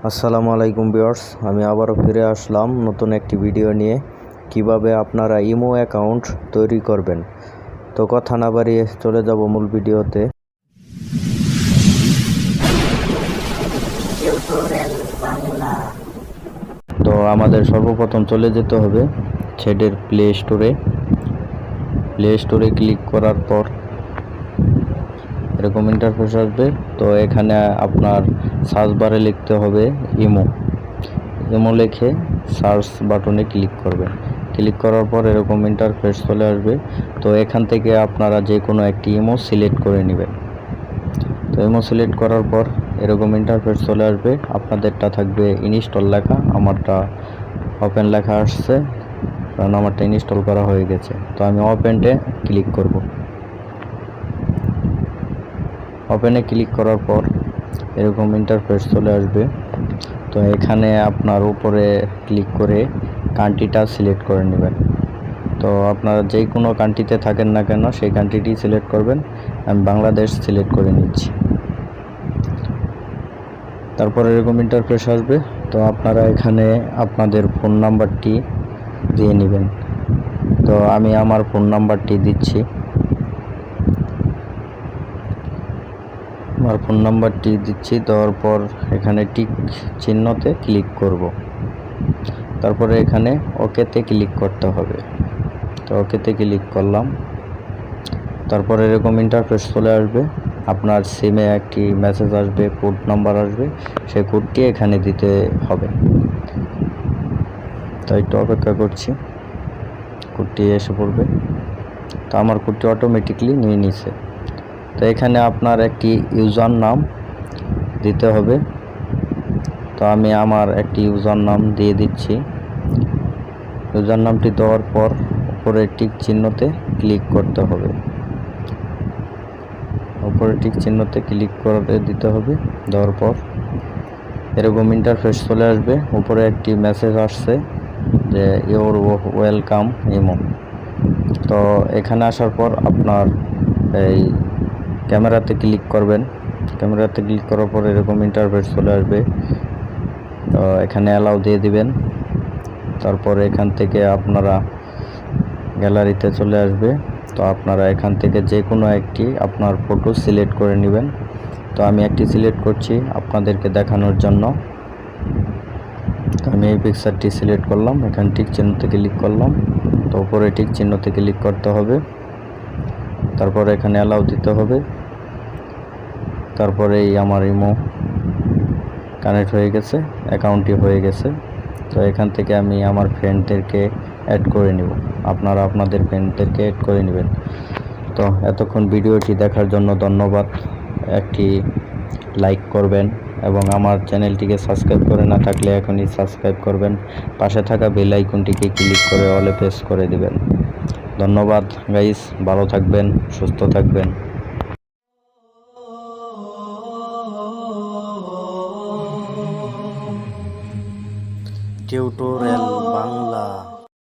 আসসালামু আলাইকুম ভিউয়ার্স, আমি আবারও ফিরে আসলাম নতুন একটি ভিডিও নিয়ে। কিভাবে আপনারা ইমো অ্যাকাউন্ট তৈরি করবেন। তো কথা না বাড়িয়ে চলে যাব মূল ভিডিওতে। তো আমাদের সর্বপ্রথম চলে যেতে হবে ছেডের প্লে স্টোরে ক্লিক করার পর এরকম ইন্টারফেস আসবে। তো এখানে আপনার সার্চ বারে লিখতে হবে ইমো লিখে সার্চ বাটনে ক্লিক করবেন। ক্লিক করার পর এরকম ইন্টারফেস চলে আসবে। তো এখান থেকে আপনারা যে কোনো একটি ইমো সিলেক্ট করে নেবেন। তো ইমো সিলেক্ট করার পর এরকম ইন্টারফেস চলে আসবে। আপনাদেরটা থাকবে ইনস্টল লেখা, আমারটা ওপেন লেখা আসছে, কারণ আমারটা ইনস্টল করা হয়ে গেছে। তো আমি ওপেনে ক্লিক করব। ওপেনে ক্লিক করার পর এরকম ইন্টারফেস চলে আসবে। তো এখানে আপনার উপরে ক্লিক করে কান্ট্রিটা সিলেক্ট করে নেবেন। তো আপনারা যে কোনো কান্ট্রিতে থাকেন না কেন সেই কান্ট্রিটি সিলেক্ট করবেন। আমি বাংলাদেশ সিলেক্ট করে নিচ্ছি। তারপর এরকম ইন্টারফেস আসবে। তো আপনারা এখানে আপনাদের ফোন নাম্বারটি দিয়ে নেবেন। তো আমি আমার ফোন নাম্বারটি দিচ্ছি। দেওয়ার পর এখানে টিক চিহ্নতে ক্লিক করব। তারপরে এখানে ওকেতে ক্লিক করতে হবে। তো ওকেতে ক্লিক করলাম। তারপরে এরকম ইন্টারফেস চলে আসবে। আপনার সিমে একটি মেসেজ আসবে, কোড নাম্বার আসবে, সেই কোডটি এখানে দিতে হবে। তো একটু অপেক্ষা করছি, কোডটি এসে পড়বে। তো আমার কোডটি অটোমেটিকলি নিয়ে নিছে। তো এখানে আপনার একটি ইউজার নাম দিতে হবে। তো আমি আমার একটি ইউজার নাম দিয়ে দিচ্ছি। ইউজার নামটি দেওয়ার পর উপরে টিক চিহ্নতে ক্লিক করতে হবে। উপরে টিক চিহ্নতে ক্লিক করে দিতে হবে। দেওয়ার পর এরকম ইন্টারফেস চলে আসবে। উপরে একটি মেসেজ আসছে যে ইউর ওয়েলকাম ইমো। তো এখানে আসার পর আপনার এই ক্যামেরাতে ক্লিক করবেন। ক্যামেরাতে ক্লিক করার পর এরকম ইন্টারফেস চলে আসবে। তো এখানে অ্যালাউ দিয়ে দিবেন। তারপর এখান থেকে আপনারা গ্যালারিতে চলে আসবে। তো আপনারা এখান থেকে যে কোনো একটি আপনার ফটো সিলেক্ট করে নেবেন। তো আমি একটি সিলেক্ট করছি আপনাদেরকে দেখানোর জন্য। তো আমি এই পিকচারটি সিলেক্ট করলাম। এখানে টিক চিহ্নতে ক্লিক করলাম। তো উপরে টিক চিহ্নতে ক্লিক করতে হবে। তারপর এখানে অ্যালাউ দিতে হবে। তারপরেই আমার ইমো কানেক্ট হয়ে গেছে, অ্যাকাউন্টটি হয়ে গেছে। তো এখান থেকে আমি আমার ফ্রেন্ডদেরকে অ্যাড করে নেব। আপনারা আপনাদের ফ্রেন্ডদেরকে অ্যাড করে নেবেন। তো এতক্ষণ ভিডিওটি দেখার জন্য ধন্যবাদ। একটি লাইক করবেন এবং আমার চ্যানেলটিকে সাবস্ক্রাইব করে না থাকলে এখনই সাবস্ক্রাইব করবেন। পাশে থাকা বেল আইকনটিকে ক্লিক করে অলে প্রেস করে দিবেন। ধন্যবাদ গাইস, ভালো থাকবেন, সুস্থ থাকবেন। টিউটোরিয়াল বাংলা।